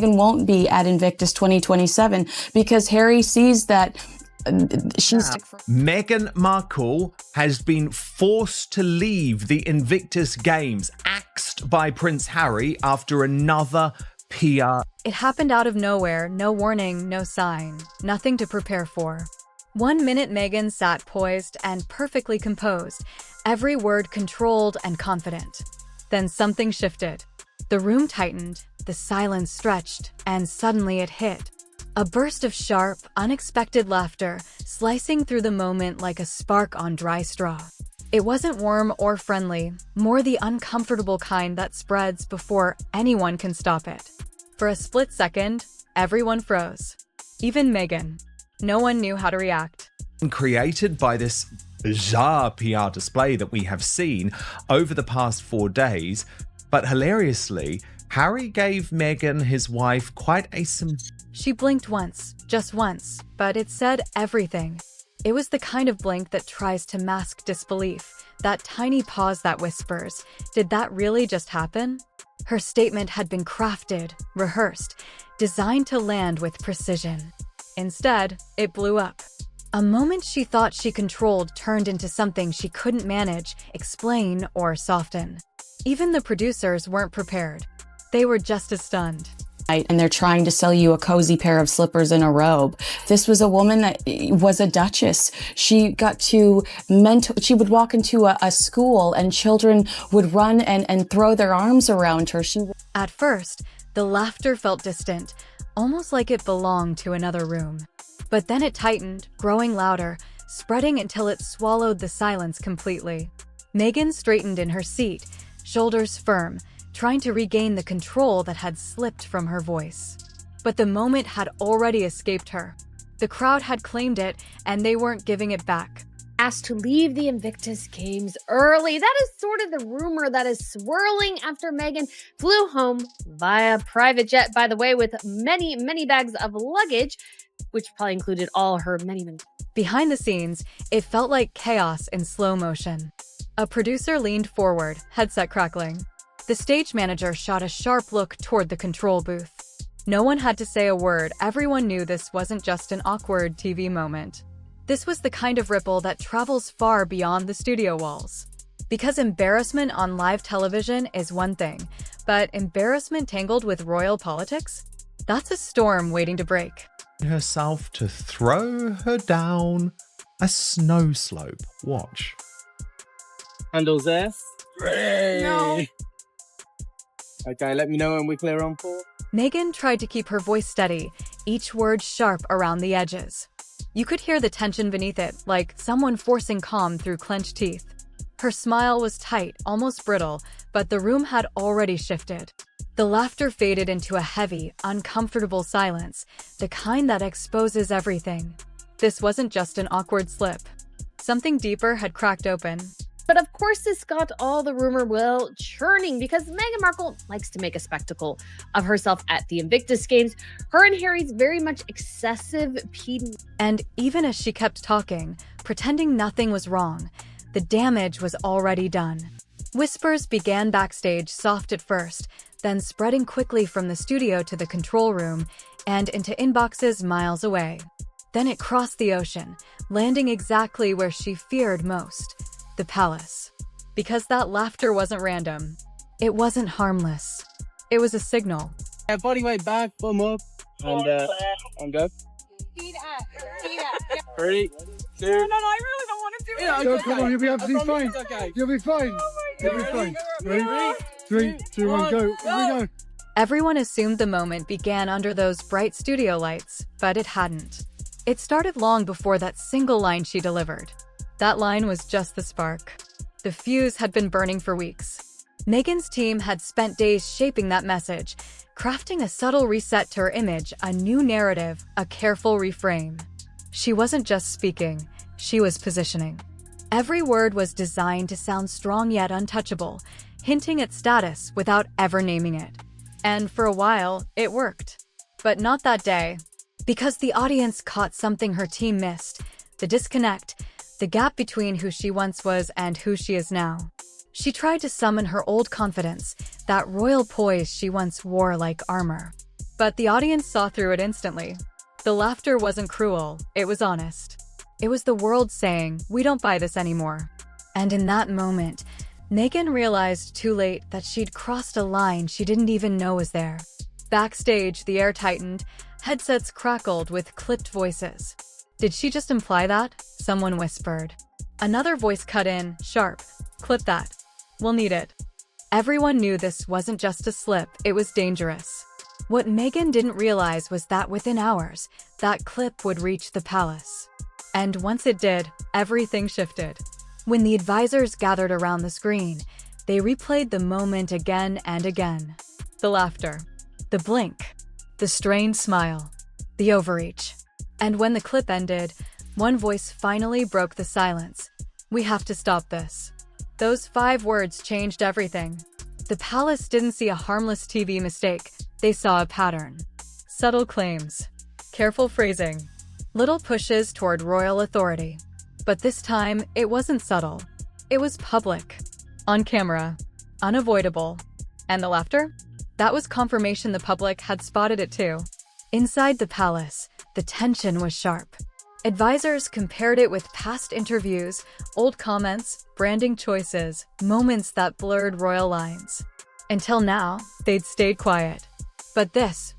Meghan won't be at Invictus 2027 because Harry sees that Meghan Markle has been forced to leave the Invictus Games, axed by Prince Harry after another PR. It happened out of nowhere, no warning, no sign, nothing to prepare for. 1 minute Meghan sat poised and perfectly composed, every word controlled and confident. Then something shifted. The room tightened, the silence stretched, and suddenly it hit. A burst of sharp, unexpected laughter, slicing through the moment like a spark on dry straw. It wasn't warm or friendly, more the uncomfortable kind that spreads before anyone can stop it. For a split second, everyone froze. Even Meghan. No one knew how to react. Created by this bizarre PR display that we have seen over the past 4 days, but hilariously, Harry gave Meghan, his wife, quite a She blinked once, just once, but it said everything. It was the kind of blink that tries to mask disbelief, that tiny pause that whispers, "Did that really just happen?" Her statement had been crafted, rehearsed, designed to land with precision. Instead, it blew up. A moment she thought she controlled turned into something she couldn't manage, explain, or soften. Even the producers weren't prepared. They were just as stunned. And they're trying to sell you a cozy pair of slippers and a robe. This was a woman that was a duchess. She got to she would walk into a school and children would run and throw their arms around her. At first, the laughter felt distant, almost like it belonged to another room. But then it tightened, growing louder, spreading until it swallowed the silence completely. Meghan straightened in her seat, shoulders firm, trying to regain the control that had slipped from her voice. But the moment had already escaped her. The crowd had claimed it, and they weren't giving it back. Asked to leave the Invictus Games early. That is sort of the rumor that is swirling after Meghan flew home via private jet, by the way, with many, many bags of luggage, which probably included all her many. Behind the scenes, it felt like chaos in slow motion. A producer leaned forward, headset crackling. The stage manager shot a sharp look toward the control booth. No one had to say a word. Everyone knew this wasn't just an awkward TV moment. This was the kind of ripple that travels far beyond the studio walls. Because embarrassment on live television is one thing, but embarrassment tangled with royal politics? That's a storm waiting to break. Herself to throw her down a snow slope. Watch. Handles S. No. Okay, let me know when we're clear on 4. Meghan tried to keep her voice steady, each word sharp around the edges. You could hear the tension beneath it, like someone forcing calm through clenched teeth. Her smile was tight, almost brittle, but the room had already shifted. The laughter faded into a heavy, uncomfortable silence, the kind that exposes everything. This wasn't just an awkward slip. Something deeper had cracked open. But of course, this got all the rumor mill churning because Meghan Markle likes to make a spectacle of herself at the Invictus Games. Her and Harry's very much excessive PD. And even as she kept talking, pretending nothing was wrong, the damage was already done. Whispers began backstage, soft at first, then spreading quickly from the studio to the control room and into inboxes miles away. Then it crossed the ocean, landing exactly where she feared most. The palace. Because that laughter wasn't random. It wasn't harmless. It was a signal. Body weight back, bum up, and go. Feet up. Feet up. 3, 2. No, I really don't want to do it. Yeah, Come on, you'll be absolutely fine. Okay. You'll be fine. You'll be fine. Ready? 3, 2, 1, go. Here we go. Everyone assumed the moment began under those bright studio lights, but it hadn't. It started long before that single line she delivered. That line was just the spark. The fuse had been burning for weeks. Meghan's team had spent days shaping that message, crafting a subtle reset to her image, a new narrative, a careful reframe. She wasn't just speaking, she was positioning. Every word was designed to sound strong yet untouchable, hinting at status without ever naming it. And for a while, it worked. But not that day. Because the audience caught something her team missed, the disconnect, the gap between who she once was and who she is now. She tried to summon her old confidence, that royal poise she once wore like armor. But the audience saw through it instantly. The laughter wasn't cruel, it was honest. It was the world saying, "We don't buy this anymore." And in that moment, Meghan realized too late that she'd crossed a line she didn't even know was there. Backstage, the air tightened, headsets crackled with clipped voices. "Did she just imply that?" someone whispered. Another voice cut in, sharp. "Clip that. We'll need it." Everyone knew this wasn't just a slip, it was dangerous. What Meghan didn't realize was that within hours, that clip would reach the palace. And once it did, everything shifted. When the advisors gathered around the screen, they replayed the moment again and again. The laughter, the blink, the strained smile, the overreach. And when the clip ended, one voice finally broke the silence. "We have to stop this." Those 5 words changed everything. The palace didn't see a harmless TV mistake, they saw a pattern. Subtle claims, careful phrasing, little pushes toward royal authority. But this time, it wasn't subtle. It was public, on camera, unavoidable. And the laughter? That was confirmation the public had spotted it too. Inside the palace, the tension was sharp. Advisors compared it with past interviews, old comments, branding choices, moments that blurred royal lines. Until now, they'd stayed quiet. But this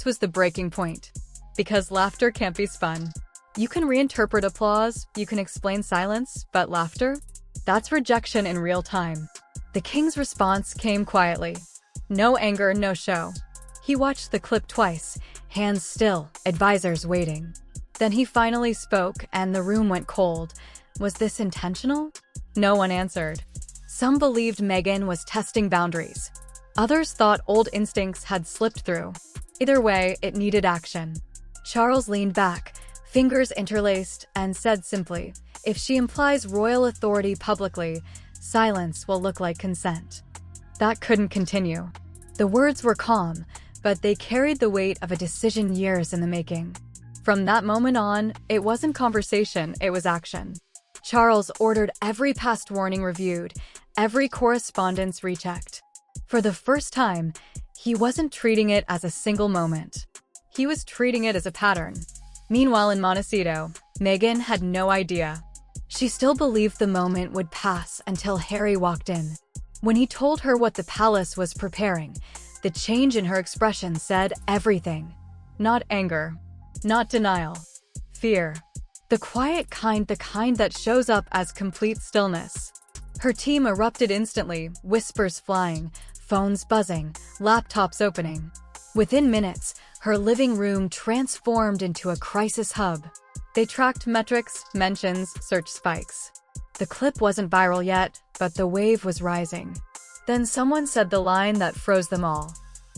was the breaking point. Because laughter can't be spun. You can reinterpret applause, you can explain silence, but laughter? That's rejection in real time. The king's response came quietly. No anger, no show. He watched the clip twice, hands still, advisors waiting. Then he finally spoke, and the room went cold. Was this intentional? No one answered. Some believed Meghan was testing boundaries. Others thought old instincts had slipped through. Either way, it needed action. Charles leaned back, fingers interlaced, and said simply, "If she implies royal authority publicly, silence will look like consent." That couldn't continue. The words were calm, but they carried the weight of a decision years in the making. From that moment on, it wasn't conversation, it was action. Charles ordered every past warning reviewed, every correspondence rechecked. For the first time, he wasn't treating it as a single moment. He was treating it as a pattern. Meanwhile, in Montecito, Meghan had no idea. She still believed the moment would pass until Harry walked in. When he told her what the palace was preparing, the change in her expression said everything. Not anger, not denial, fear. The quiet kind, the kind that shows up as complete stillness. Her team erupted instantly, whispers flying, phones buzzing, laptops opening. Within minutes, her living room transformed into a crisis hub. They tracked metrics, mentions, search spikes. The clip wasn't viral yet, but the wave was rising. Then someone said the line that froze them all.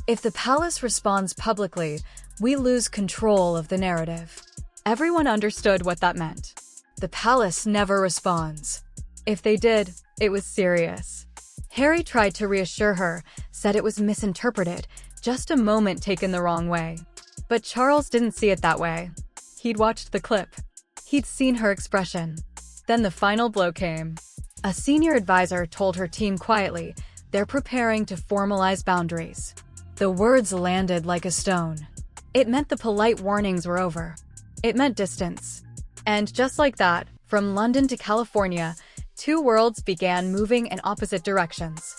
"If the palace responds publicly, we lose control of the narrative." Everyone understood what that meant. The palace never responds. If they did, it was serious. Harry tried to reassure her, said it was misinterpreted, just a moment taken the wrong way. But Charles didn't see it that way. He'd watched the clip. He'd seen her expression. Then the final blow came. A senior advisor told her team quietly, they're preparing to formalize boundaries. The words landed like a stone. It meant the polite warnings were over. It meant distance. And just like that, from London to California, 2 worlds began moving in opposite directions.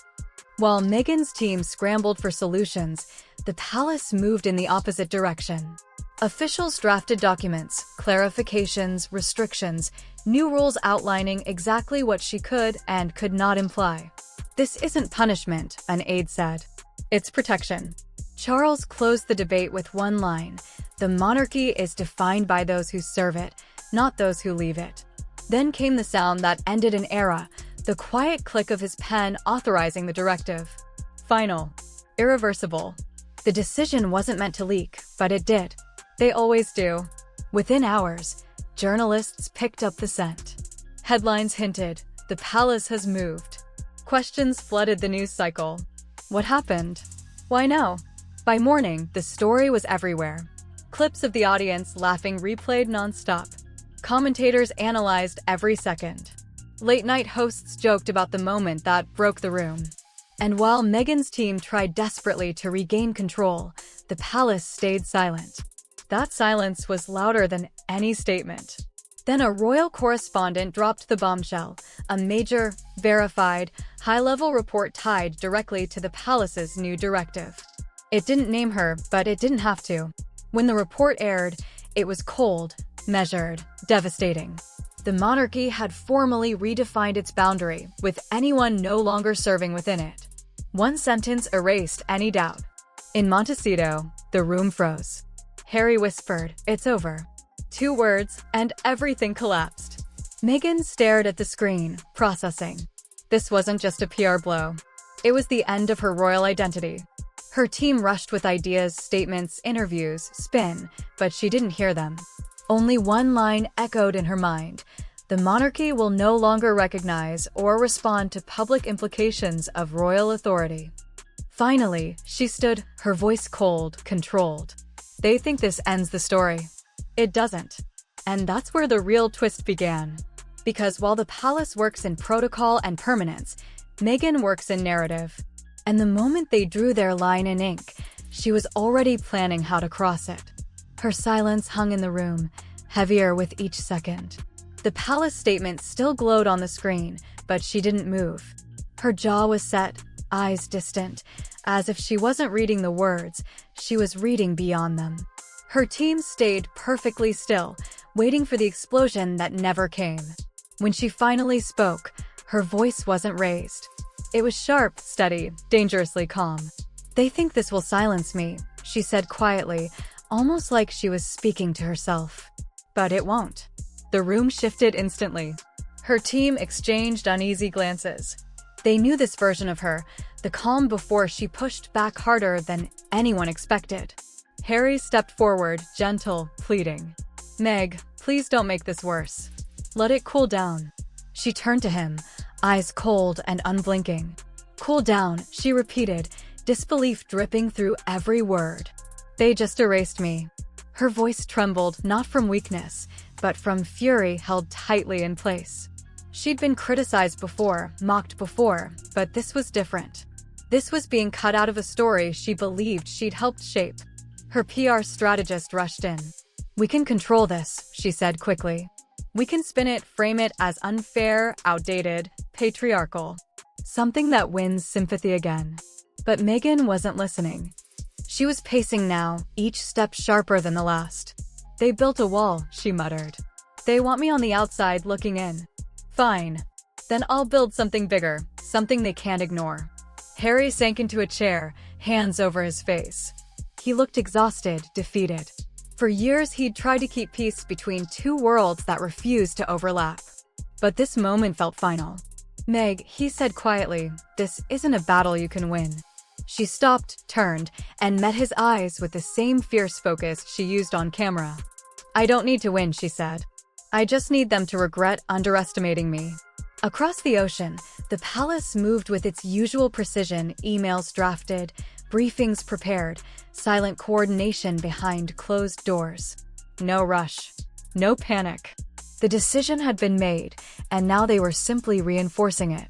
While Meghan's team scrambled for solutions, the palace moved in the opposite direction. Officials drafted documents, clarifications, restrictions, new rules outlining exactly what she could and could not imply. "This isn't punishment," an aide said. "It's protection." Charles closed the debate with one line, "The monarchy is defined by those who serve it, not those who leave it." Then came the sound that ended an era, the quiet click of his pen authorizing the directive. Final. Irreversible. The decision wasn't meant to leak, but it did. They always do. Within hours, journalists picked up the scent. Headlines hinted, "The palace has moved." Questions flooded the news cycle. What happened? Why no? By morning, the story was everywhere. Clips of the audience laughing replayed nonstop. Commentators analyzed every second. Late-night hosts joked about the moment that broke the room. And while Meghan's team tried desperately to regain control, the palace stayed silent. That silence was louder than any statement. Then a royal correspondent dropped the bombshell, a major, verified, high-level report tied directly to the palace's new directive. It didn't name her, but it didn't have to. When the report aired, it was cold, measured, devastating. The monarchy had formally redefined its boundary, with anyone no longer serving within it. One sentence erased any doubt. In Montecito, the room froze. Harry whispered, "It's over." 2 words, and everything collapsed. Meghan stared at the screen, processing. This wasn't just a PR blow. It was the end of her royal identity. Her team rushed with ideas, statements, interviews, spin, but she didn't hear them. Only one line echoed in her mind. The monarchy will no longer recognize or respond to public implications of royal authority. Finally, she stood, her voice cold, controlled. They think this ends the story. It doesn't. And that's where the real twist began. Because while the palace works in protocol and permanence, Meghan works in narrative. And the moment they drew their line in ink, she was already planning how to cross it. Her silence hung in the room, heavier with each second. The palace statement still glowed on the screen, but she didn't move. Her jaw was set, eyes distant, as if she wasn't reading the words, she was reading beyond them. Her team stayed perfectly still, waiting for the explosion that never came. When she finally spoke, her voice wasn't raised. It was sharp, steady, dangerously calm. "They think this will silence me," she said quietly, almost like she was speaking to herself. But it won't. The room shifted instantly. Her team exchanged uneasy glances. They knew this version of her, the calm before she pushed back harder than anyone expected. Harry stepped forward, gentle, pleading. "Meg, please don't make this worse. Let it cool down." She turned to him, eyes cold and unblinking. "Cool down," she repeated, disbelief dripping through every word. "They just erased me." Her voice trembled, not from weakness, but from fury held tightly in place. She'd been criticized before, mocked before, but this was different. This was being cut out of a story she believed she'd helped shape. Her PR strategist rushed in. "We can control this," she said quickly. "We can spin it, frame it as unfair, outdated, patriarchal. Something that wins sympathy again." But Meghan wasn't listening. She was pacing now, each step sharper than the last. "They built a wall," she muttered. "They want me on the outside looking in. Fine. Then I'll build something bigger, something they can't ignore." Harry sank into a chair, hands over his face. He looked exhausted, defeated. For years, he'd tried to keep peace between 2 worlds that refused to overlap. But this moment felt final. "Meg," he said quietly, "this isn't a battle you can win." She stopped, turned, and met his eyes with the same fierce focus she used on camera. "I don't need to win," she said. "I just need them to regret underestimating me." Across the ocean, the palace moved with its usual precision, emails drafted, briefings prepared, silent coordination behind closed doors. No rush. No panic. The decision had been made, and now they were simply reinforcing it.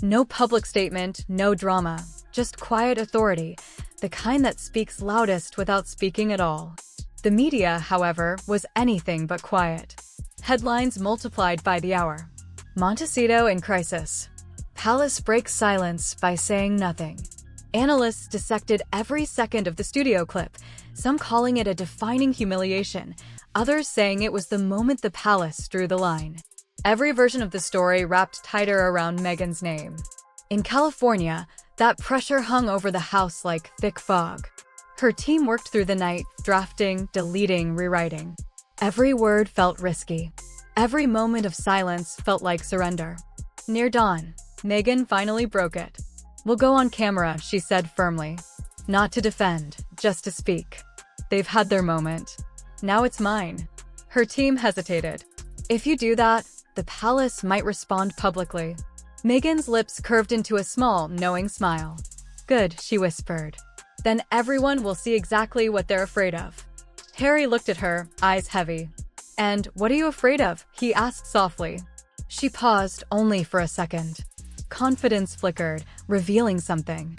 No public statement, no drama, just quiet authority, the kind that speaks loudest without speaking at all. The media, however, was anything but quiet. Headlines multiplied by the hour. Montecito in crisis. Palace breaks silence by saying nothing. Analysts dissected every second of the studio clip, some calling it a defining humiliation, others saying it was the moment the palace drew the line. Every version of the story wrapped tighter around Meghan's name. In California, that pressure hung over the house like thick fog. Her team worked through the night, drafting, deleting, rewriting. Every word felt risky. Every moment of silence felt like surrender. Near dawn, Meghan finally broke it. "We'll go on camera," she said firmly. "Not to defend, just to speak. They've had their moment. Now it's mine." Her team hesitated. "If you do that, the palace might respond publicly." Meghan's lips curved into a small, knowing smile. "Good," she whispered. "Then everyone will see exactly what they're afraid of." Harry looked at her, eyes heavy. "And what are you afraid of?" he asked softly. She paused only for a second. Confidence flickered, revealing something.